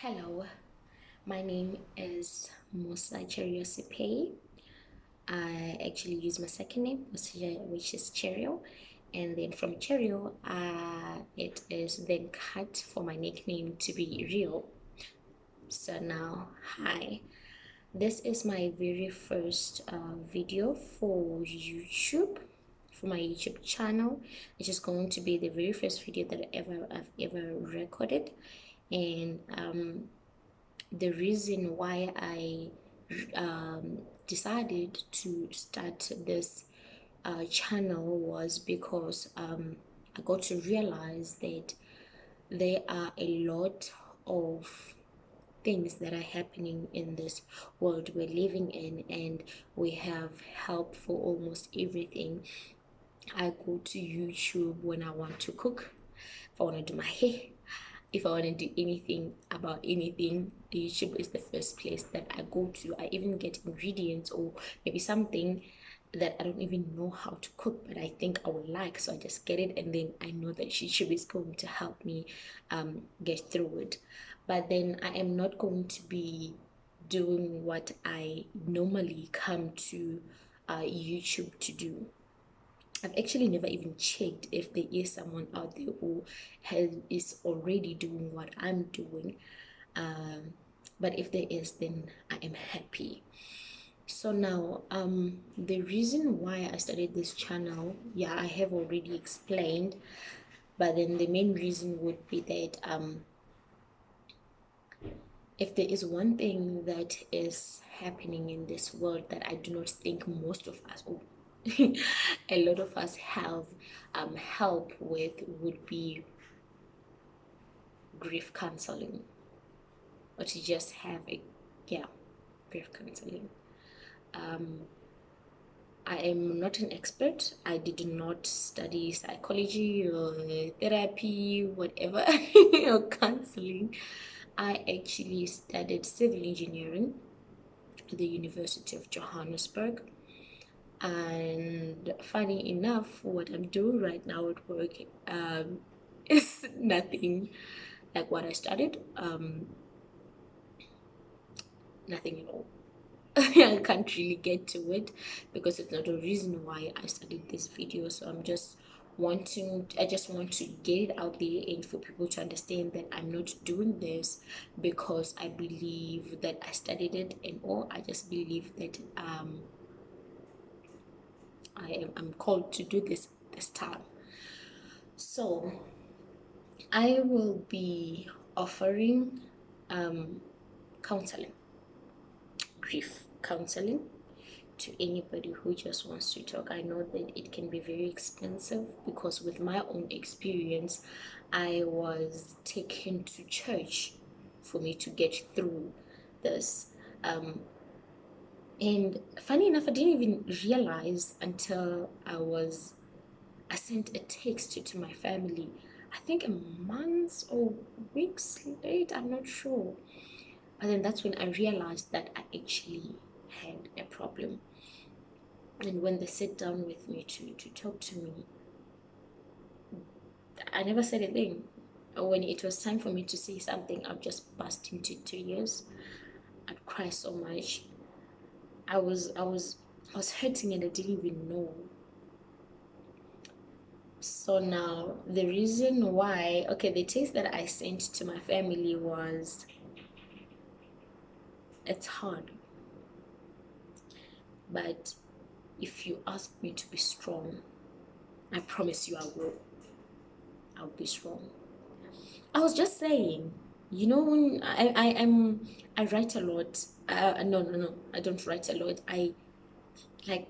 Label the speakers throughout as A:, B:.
A: Hello, my name is Musa Cheriosipe. I actually use my second name, which is Cherio, and then from Cherio, it is then cut for my nickname to be Real. So now, hi. This is my very first video for YouTube, for my YouTube channel. It's just going to be the very first video that I've ever recorded, and the reason why I decided to start this channel was because I got to realize that there are a lot of things that are happening in this world we're living in, and we have help for almost everything. I go to YouTube when I want to cook, if I want to do my hair, if I want to do anything about anything. YouTube is the first place that I go to. I even get ingredients or maybe something that I don't even know how to cook, but I think I would like. So I just get it, and then I know that YouTube is going to help me get through it. But then I am not going to be doing what I normally come to YouTube to do. I've actually never even checked if there is someone out there who is already doing what I'm doing. But if there is, then I am happy. So now, the reason why I started this channel, yeah, I have already explained. But then the main reason would be that if there is one thing that is happening in this world that I do not think most of us, or a lot of us have help with, would be grief counseling, or to just have a, yeah, grief counseling. I am not an expert. I did not study psychology or therapy, whatever, or counseling. I actually studied civil engineering at the University of Johannesburg. And funny enough, what I'm doing right now at work is nothing like what I studied. Nothing at all. I can't really get to it because it's not a reason why I studied this video. So I just want to get it out there and for people to understand that I'm not doing this because I believe that I studied it and all. I just believe that I'm called to do this time. So I will be offering counseling, grief counseling, to anybody who just wants to talk. I know that it can be very expensive because with my own experience, I was taken to church for me to get through this. And funny enough, I didn't even realize until I sent a text to my family, I think a month or weeks late, I'm not sure. And then that's when I realized that I actually had a problem. And when they sat down with me to talk to me, I never said a thing. When it was time for me to say something, I'd just burst into tears. I'd cry so much. I was hurting and I didn't even know. So now the reason why, okay, the text that I sent to my family was, it's hard, but if you ask me to be strong, I promise you I'll be strong. I was just saying, when I write a lot. No, I don't write a lot. Like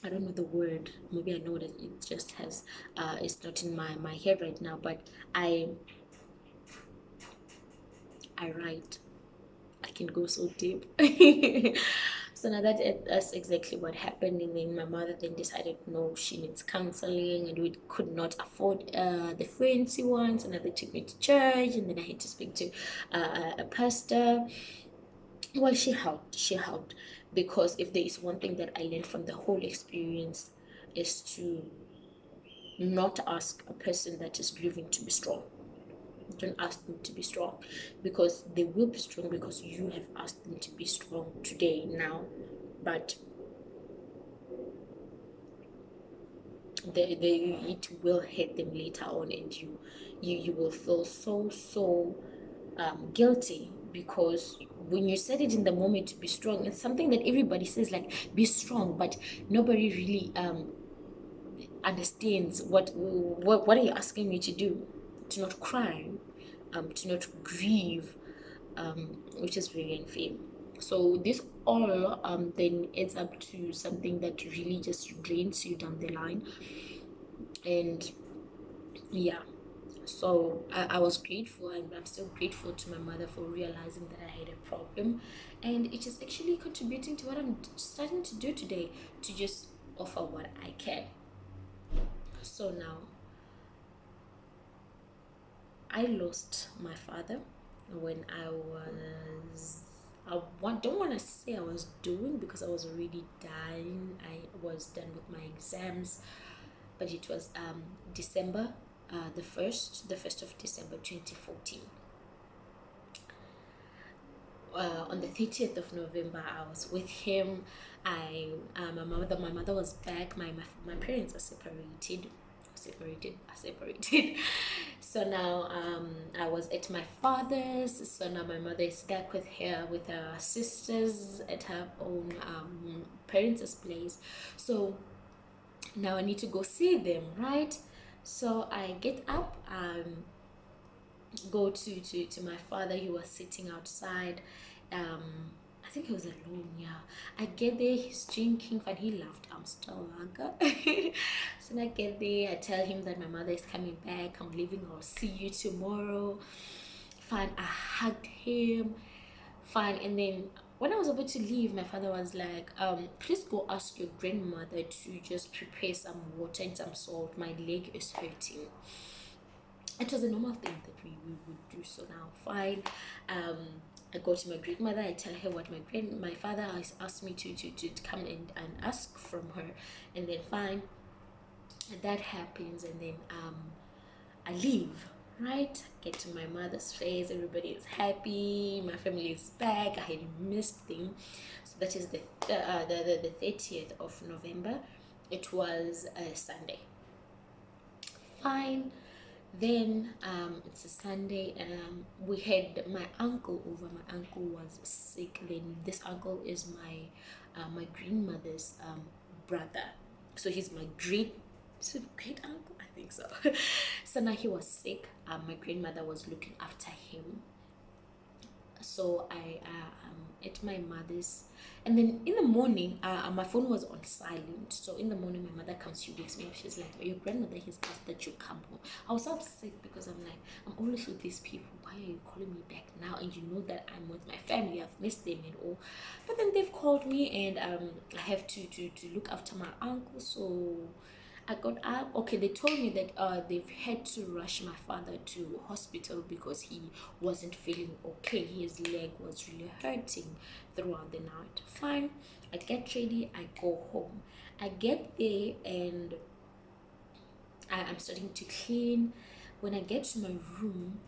A: I don't know the word. Maybe I know that it just has it's not in my head right now, but I write. I can go so deep. So now that's exactly what happened. And then my mother then decided, no, she needs counseling, and we could not afford the fancy ones. And then they took me to church, and then I had to speak to a pastor. Well, she helped, because if there is one thing that I learned from the whole experience, is to not ask a person that is grieving to be strong. Don't ask them to be strong, because they will be strong because you have asked them to be strong today, now. But it will hit them later on, and you will feel so guilty, because when you said it in the moment to be strong, it's something that everybody says, like, be strong, but nobody really understands what are you asking me to do? To not cry, to not grieve, which is very unfair. So this all then ends up to something that really just drains you down the line. And yeah, so I was grateful, and I'm still grateful to my mother for realizing that I had a problem, and it is actually contributing to what I'm starting to do today, to just offer what I can. So now I lost my father when don't want to say I was doing, because I was already dying. I was done with my exams, but it was December, the first of December 2014. On the 30th of November, I was with him. My mother was back. My parents are separated. So now I was at my father's. So now my mother is back with her sisters at her own parents' place. So now I need to go see them, right? So I get up, go to my father. He was sitting outside. I think he was alone. Yeah, I get there, he's drinking, but he laughed, I'm still lager. So when I get there, I tell him that my mother is coming back, I'm leaving, I'll see you tomorrow. Fine, I hugged him. Fine. And then when I was about to leave, my father was like, please go ask your grandmother to just prepare some water and some salt, my leg is hurting. It was a normal thing that we would do. So now, fine. I go to my grandmother, I tell her what my father has asked me to come and ask from her. And then fine, that happens. And then I leave, right? Get to my mother's place, everybody is happy, my family is back, I had missed them. So that is the 30th of November. It was a Sunday. Fine. Then it's a Sunday. We had my uncle over. My uncle was sick. Then this uncle is my grandmother's brother, so he's my great uncle, I think so. So now he was sick. My grandmother was looking after him. So I at my mother's, and then in the morning my phone was on silent. So in the morning my mother comes, she wakes me up, she's like, your grandmother has asked that you come home. I was so upset, because I'm like, I'm always with these people, why are you calling me back now? And you know that I'm with my family, I've missed them and all. But then they've called me, and I have to look after my uncle. So I got up. Okay, they told me that they've had to rush my father to hospital because he wasn't feeling okay. His leg was really hurting throughout the night. Fine. I get ready. I go home. I get there, and I'm starting to clean. When I get to my room,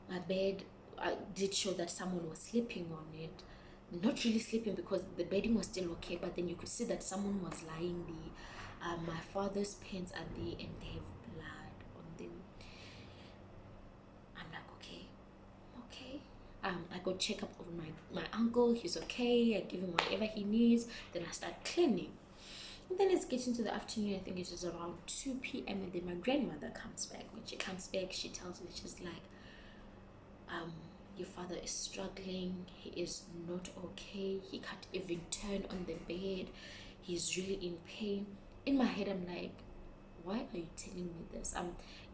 A: my bed, I did show that someone was sleeping on it. Not really sleeping, because the bedding was still okay, but then you could see that someone was lying there. My father's pants are there, and they have blood on them. I'm like, okay. I go check up on my uncle. He's okay. I give him whatever he needs. Then I start cleaning. And then it's getting to the afternoon. I think it is around 2 p.m. And then my grandmother comes back. When she comes back, she tells me, she's like, your father is struggling, he is not okay, he can't even turn on the bed, he's really in pain. In my head, I'm like, why are you telling me this?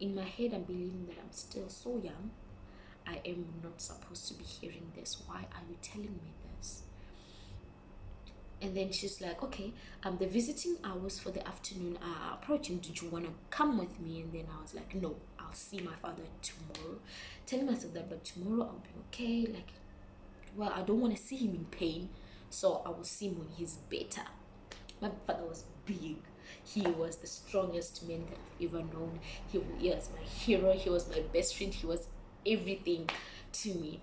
A: In my head, I'm believing that I'm still so young, I am not supposed to be hearing this. Why are you telling me this? And then she's like, okay, the visiting hours for the afternoon are approaching, did you want to come with me? And then I was like, no, I'll see my father tomorrow. Telling myself that, but tomorrow I'll be okay. Like, well, I don't want to see him in pain, so I will see him when he's better. My father was big. He was the strongest man that I've ever known. He was my hero. He was my best friend. He was everything to me.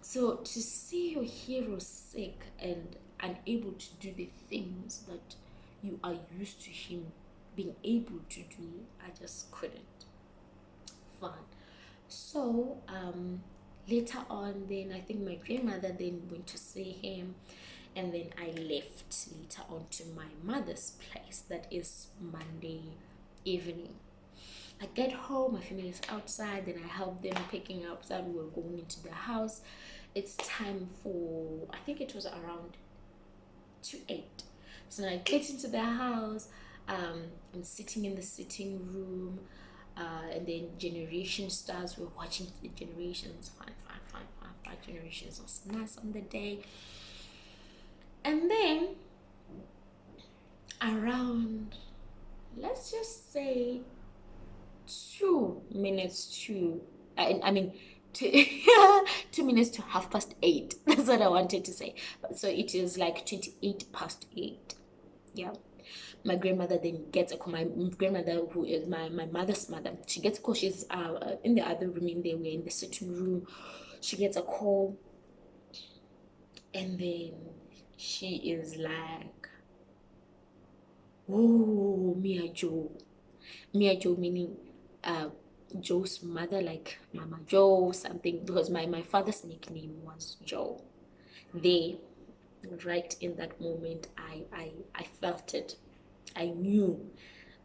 A: So to see your hero sick and unable to do the things that you are used to him being able to do, I just couldn't. Fun. So later on, then I think my grandmother then went to see him, and then I left later on to my mother's place. That is Monday evening. I get home, my family is outside, then I help them picking up that we were going into the house. It's time for, I think it was around 2:08. So I get into the house, I'm sitting in the sitting room, and then Generation starts. We're watching the Generations, fine. Generations was nice on the day. And then around, let's just say 2 minutes to, I mean, 2 minutes to 8:30. That's what I wanted to say. So it is like 8:28. Yeah. My grandmother then gets a call. My grandmother, who is my mother's mother, she gets a call. She's in the other room. In there, we're in the sitting room. She gets a call, and then she is like, "Oh, Mia Joe." Mia Joe meaning Joe's mother, like Mama Joe, something, because my father's nickname was Joe. They, right in that moment, I felt it. I knew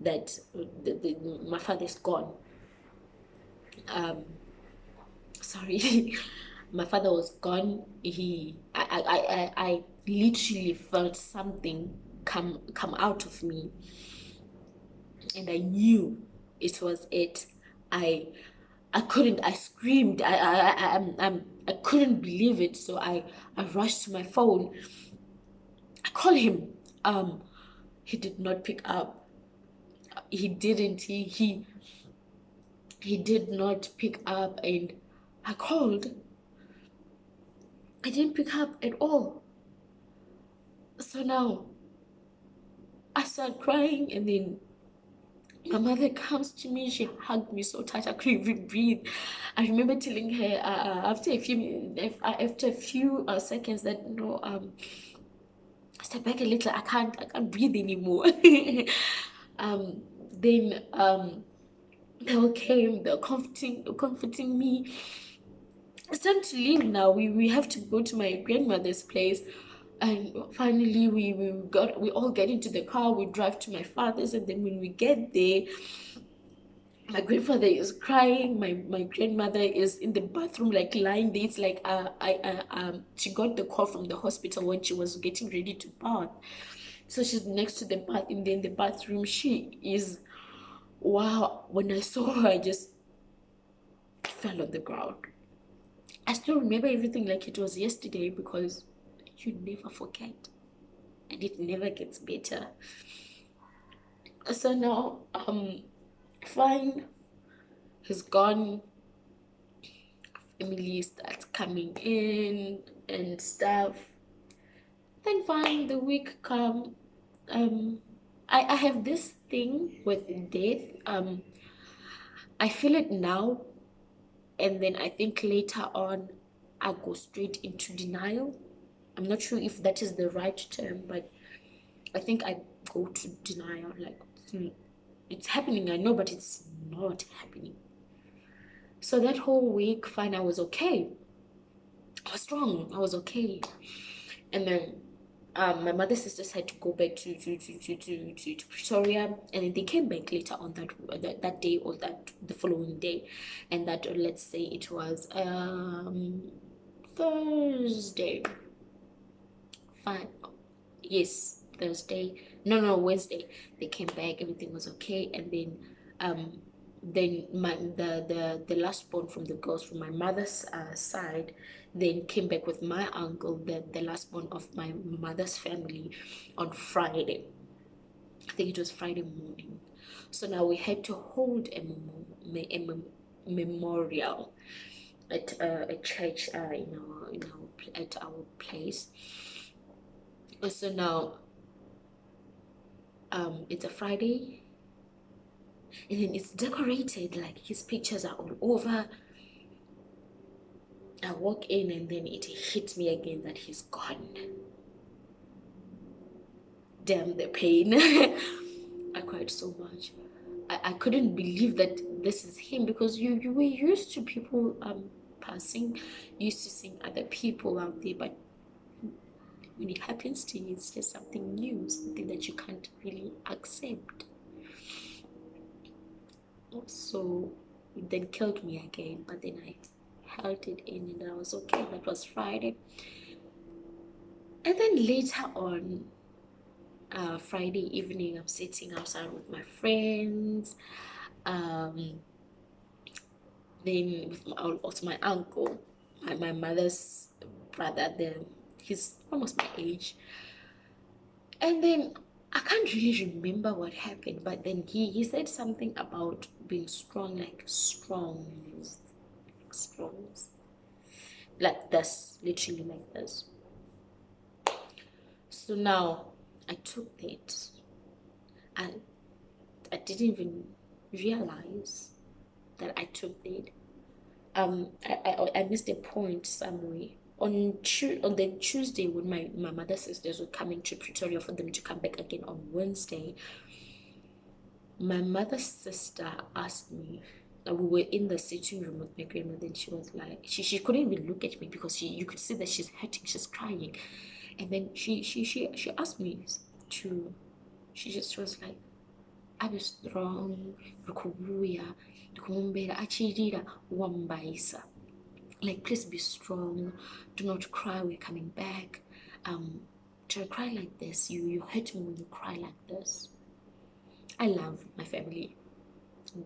A: that my father is gone. Sorry, my father was gone. I literally felt something come out of me, and I knew it was it. I couldn't. I screamed. I couldn't believe it. So I rushed to my phone. I called him. He did not pick up. He didn't. He did not pick up, and I called. I didn't pick up at all. So now I started crying, and then my mother comes to me. She hugged me so tight I couldn't even breathe. I remember telling her after a few seconds that no, step back a little. I can't breathe anymore. Then they all came. They're comforting me. It's time to leave now. We have to go to my grandmother's place. And finally we all get into the car, we drive to my father's, and then when we get there, my grandfather is crying, my grandmother is in the bathroom, like lying there. It's like she got the call from the hospital when she was getting ready to bath. So she's next to the bath, and then the bathroom she is. Wow, when I saw her, I just fell on the ground. I still remember everything like it was yesterday, because you never forget, and it never gets better. So now fine, he's gone. Emily starts coming in and stuff. Then fine, the week come. I have this thing with death. I feel it now, and then I think later on I go straight into denial. I'm not sure if that is the right term, but I think I go to denial, like it's happening, I know, but it's not happening. So that whole week, fine, I was okay. I was strong. I was okay. And then my mother's sisters had to go back to Pretoria, and then they came back later on that day, or that the following day, and that let's say it was Thursday. Fine. Yes, Thursday. No, Wednesday. They came back. Everything was okay, and then the last born from the girls from my mother's side then came back with my uncle, the last born of my mother's family, on Friday. I think it was Friday morning. So now we had to hold a memorial at a church at our place. So now It's a Friday, and then it's decorated, like his pictures are all over. I walk in and then it hits me again that he's gone. Damn the pain. I cried so much. I couldn't believe that this is him, because you were used to people passing, used to seeing other people out there, but when it happens to you, it's just something new, something that you can't really accept. So it then killed me again, but then I held it in and I was okay. That was Friday. And then later on, Friday evening, I'm sitting outside with my friends. Then with also my uncle, my mother's brother. He's almost my age. And then I can't really remember what happened, but then he said something about being strong, like strongs, like this, literally like this. So now I took that. I didn't even realize that I took that. I missed a point somewhere. On the Tuesday, when my mother's sisters were coming to Pretoria for them to come back again on Wednesday, my mother's sister asked me. We were in the sitting room with my grandmother, and she was like, she couldn't even look at me because you could see that she's hurting, she's crying, and then she asked me to. She just was like, "I be strong, rukubuya, rukumumbera achirira wambaisa. Like, please be strong. Do not cry. We're coming back. To cry like this, you hurt me when you cry like this." I love my family.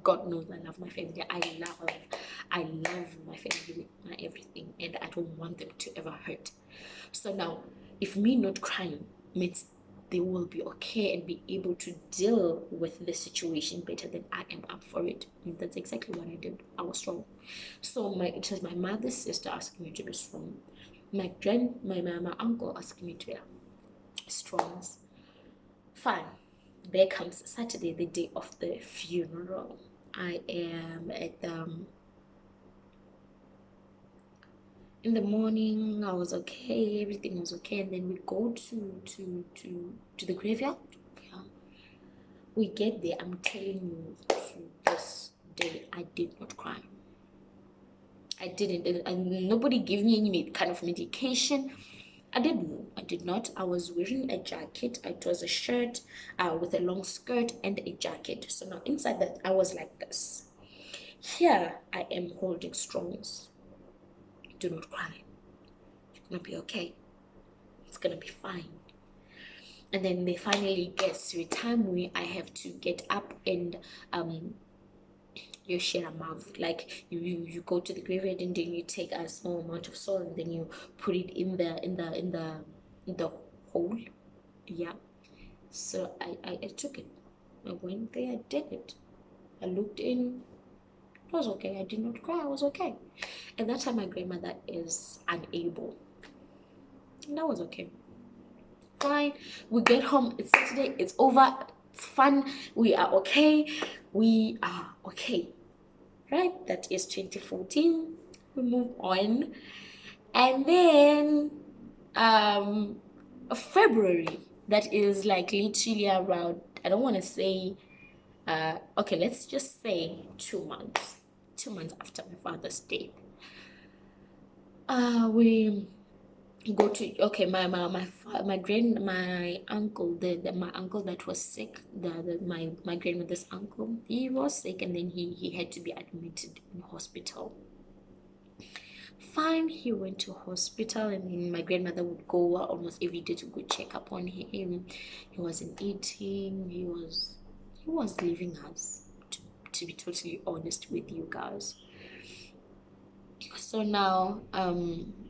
A: God knows I love my family. I love my family with my everything, and I don't want them to ever hurt. So now, if me not crying means they will be okay and be able to deal with the situation better, than I am up for it. And that's exactly what I did. I was strong. So it was my mother's sister asking me to be strong. My uncle asking me to be strong. Fine. There comes Saturday, the day of the funeral. I am at in the morning. I was okay, everything was okay, and then we go to the graveyard. Yeah, we get there. I'm telling you, to this day, I did not cry. I didn't, and nobody gave me any kind of medication. I did not. I was wearing a jacket. It was a shirt with a long skirt and a jacket. So now inside that, I was like this. Here I am holding strongs. Do not cry. It's gonna be okay. It's gonna be fine. And then they finally get to a time where I have to get up and you share a mouth, like you go to the graveyard and then you take a small amount of salt and then you put it in the hole. Yeah. So I took it. I went there, I did it. I looked in. It was okay. I did not cry. I was okay. At that time, my grandmother is unable. And that was okay. Fine. We get home. It's Saturday. It's over. It's fun. We are okay. We are okay. Right? That is 2014. We move on. And then February, that is like literally around, I don't want to say, okay, let's just say 2 months. 2 months after my father's death. We go to, okay, my uncle, my uncle that was sick, my grandmother's uncle, he was sick, and then he had to be admitted in hospital. Fine, he went to hospital, and then my grandmother would go almost every day to go check up on him. He wasn't eating. He was leaving us, to be totally honest with you guys. So now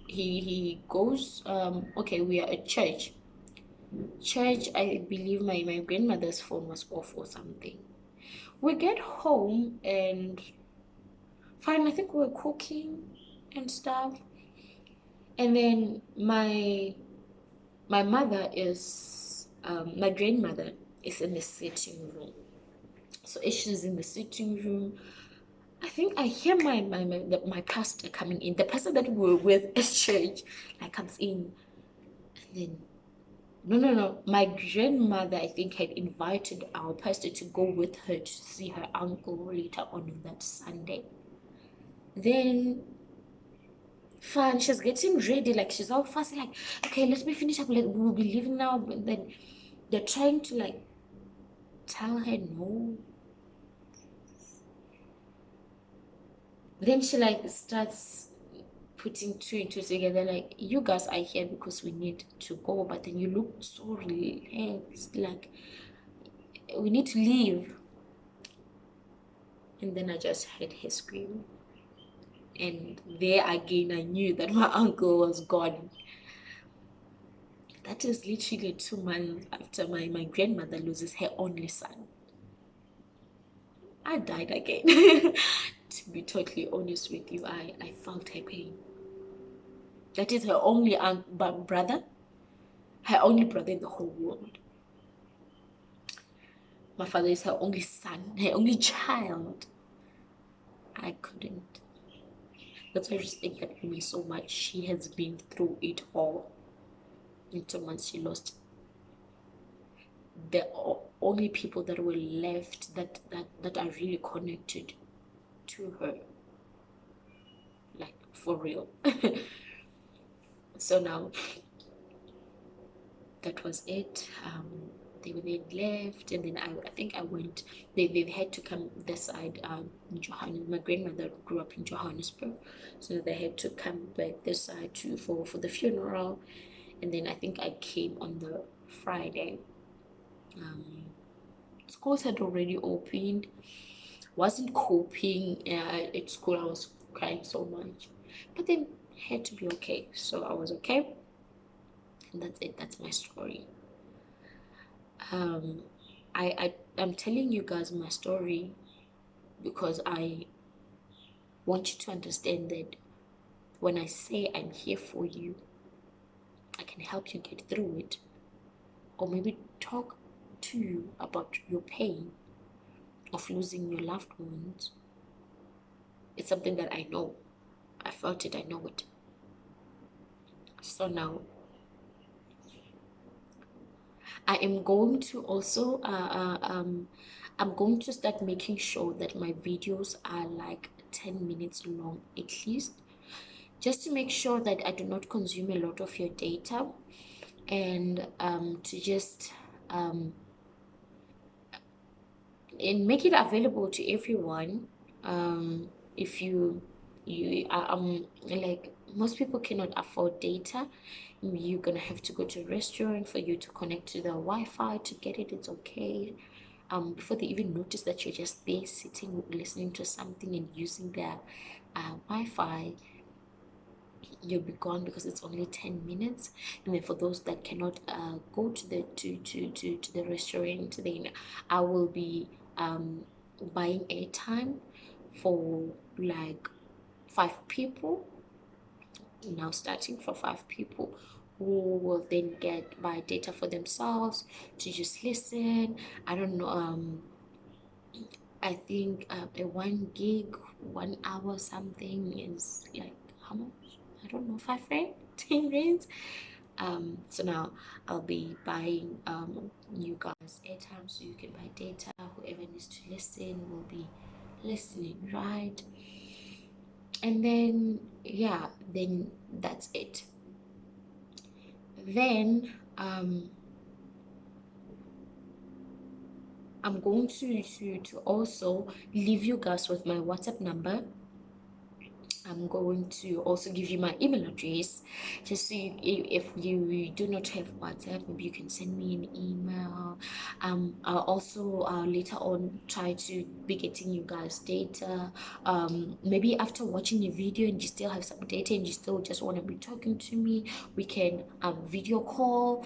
A: he goes, okay, we are at church. I believe my grandmother's phone was off or something. We get home and fine, I think we were cooking and stuff, and then my mother is my grandmother is in the sitting room. So as she's in the sitting room, I think I hear my pastor coming in. The pastor that we were with at church, like, comes in, and then no. My grandmother, I think, had invited our pastor to go with her to see her uncle later on that Sunday. Then fine, she's getting ready, like she's all fussy, like, okay, let me finish up, we'll be leaving now. But then they're trying to like tell her no. Then she like starts putting two and two together, like, you guys are here because we need to go, but then you look so relaxed, like we need to leave. And then I just heard her scream, and there again I knew that my uncle was gone. That is literally 2 months after my grandmother loses her only son. I died again. To be totally honest with you, I felt her pain. That is her only brother, her only brother in the whole world. My father is her only son, her only child. I couldn't. That's why I respect that woman so much. She has been through it all. In 2 months, she lost the only people that were left that are really connected to her, like for real. So now that was it. They left, and then I think I went. They had to come this side. In Johannesburg. My grandmother grew up in Johannesburg, so they had to come back this side too for the funeral. And then I think I came on the Friday. Schools had already opened. Wasn't coping at school. I was crying so much, but then had to be okay. So I was okay, and that's it. That's my story. I'm telling you guys my story because I want you to understand that when I say I'm here for you, I can help you get through it, or maybe talk to you about your pain of losing your loved ones. It's something that I know. I felt it, I know it. So now I am going to also I'm going to start making sure that my videos are like 10 minutes long at least, just to make sure that I do not consume a lot of your data, and to just and make it available to everyone. If you like, most people cannot afford data. You're gonna have to go to a restaurant for you to connect to the Wi-Fi to get it. It's okay. Before they even notice that you're just there sitting listening to something and using their Wi-Fi, you'll be gone because it's only 10 minutes. And then for those that cannot go to the to the restaurant, then I will be buying airtime for like 5 people, now starting for 5 people, who will then buy data for themselves to just listen. I don't know, I think a 1 gig 1 hour something is like how much? I don't know, 5 rand, 10 rands. So now I'll be buying you guys airtime so you can buy data. Whoever needs to listen will be listening, right? And then yeah, then that's it. Then I'm going to also leave you guys with my WhatsApp number. I'm going to also give you my email address, just so if you do not have WhatsApp, maybe you can send me an email. I'll also later on try to be getting you guys data. Maybe after watching the video and you still have some data and you still just want to be talking to me, we can video call.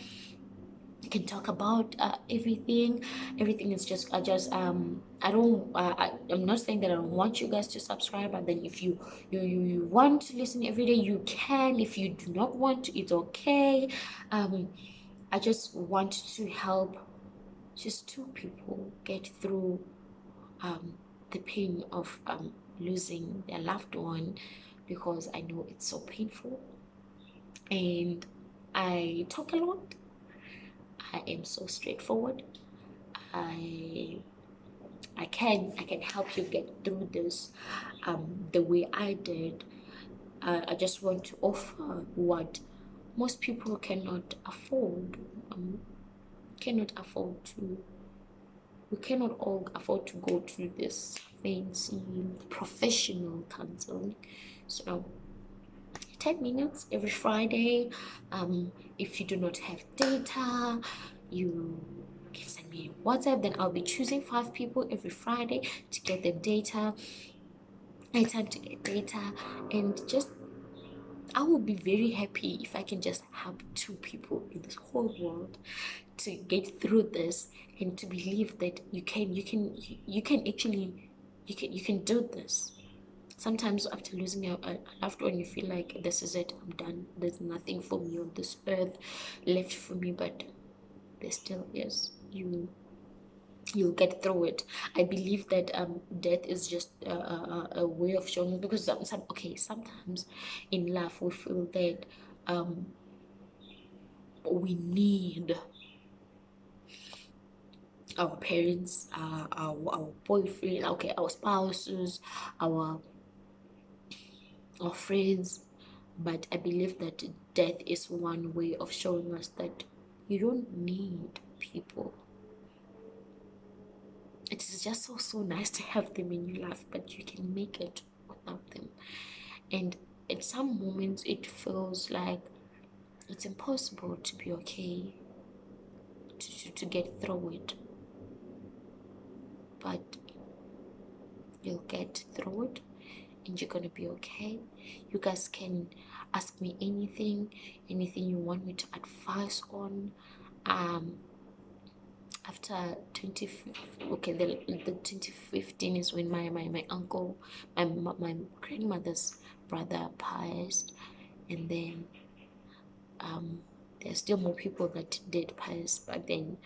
A: Can talk about everything. Everything is just I'm not saying that I don't want you guys to subscribe, but then if you want to listen every day, you can. If you do not want to, it's okay. I just want to help just two people get through the pain of losing their loved one, because I know it's so painful. And I talk a lot. I am so straightforward. I I can help you get through this the way I did. I just want to offer what most people cannot afford. Cannot afford to. We cannot all afford to go through this fancy professional counseling. So 10 minutes every Friday. If you do not have data, you can send me a WhatsApp. Then I'll be choosing 5 people every Friday to get them data. Time to get data, and just I will be very happy if I can just help 2 people in this whole world to get through this, and to believe that you can actually you can do this. Sometimes after losing a loved one, you feel like this is it, I'm done, there's nothing for me on this earth left for me, but there still is. You'll get through it. I believe that death is just a way of showing, because sometimes in life we feel that we need our parents, our boyfriend, okay, our spouses, our friends. But I believe that death is one way of showing us that you don't need people. It is just so nice to have them in your life, but you can make it without them. And at some moments it feels like it's impossible to be okay, to get through it. But you'll get through it, and you're gonna be okay. You guys can ask me anything you want me to advise on. After 2015 is when my uncle, my grandmother's brother passed. And then there's still more people that did pass, but then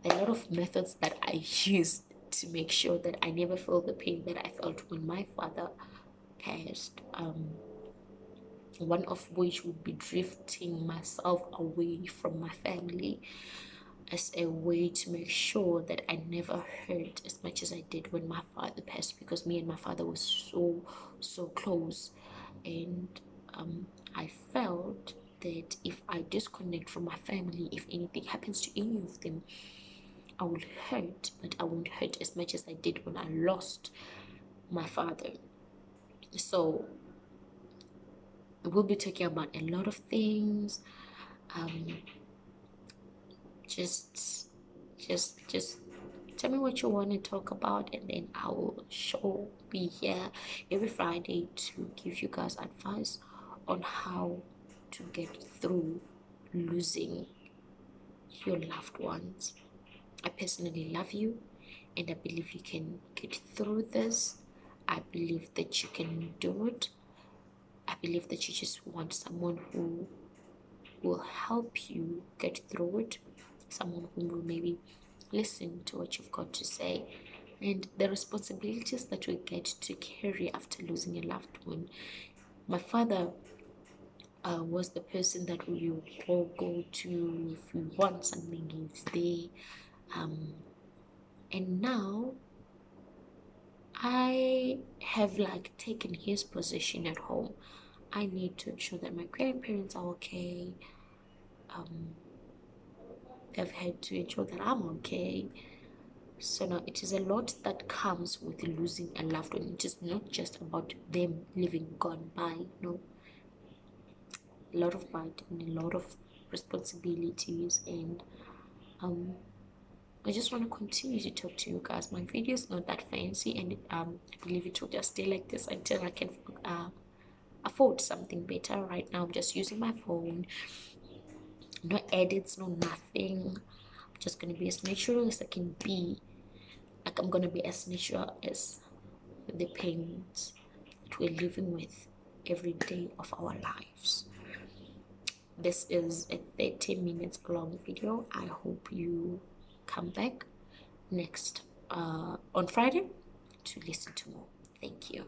A: there are a lot of methods that I used to make sure that I never feel the pain that I felt when my father passed. One of which would be drifting myself away from my family, as a way to make sure that I never hurt as much as I did when my father passed, because me and my father were so close. And I felt that if I disconnect from my family, if anything happens to any of them, I will hurt, but I won't hurt as much as I did when I lost my father. So we'll be talking about a lot of things. Just tell me what you want to talk about, and then I will be here every Friday to give you guys advice on how to get through losing your loved ones. I personally love you, and I believe you can get through this. I believe that you can do it. I believe that you just want someone who will help you get through it, someone who will maybe listen to what you've got to say, and the responsibilities that we get to carry after losing a loved one. My father was the person that we all go to if we want something. He's there. And now I have taken his position at home. I need to ensure that my grandparents are okay. I've had to ensure that I'm okay. So now it is a lot that comes with losing a loved one. It is not just about them living gone by. No, a lot of burden, a lot of responsibilities, and I just want to continue to talk to you guys. My video is not that fancy, and I believe it will just stay like this until I can afford something better. Right now I'm just using my phone, no edits, no nothing. I'm just gonna be as natural as I can be. I'm gonna be as natural as the pains that we're living with every day of our lives. this is a 30 minutes long video. I hope you come back next on Friday to listen to more. Thank you.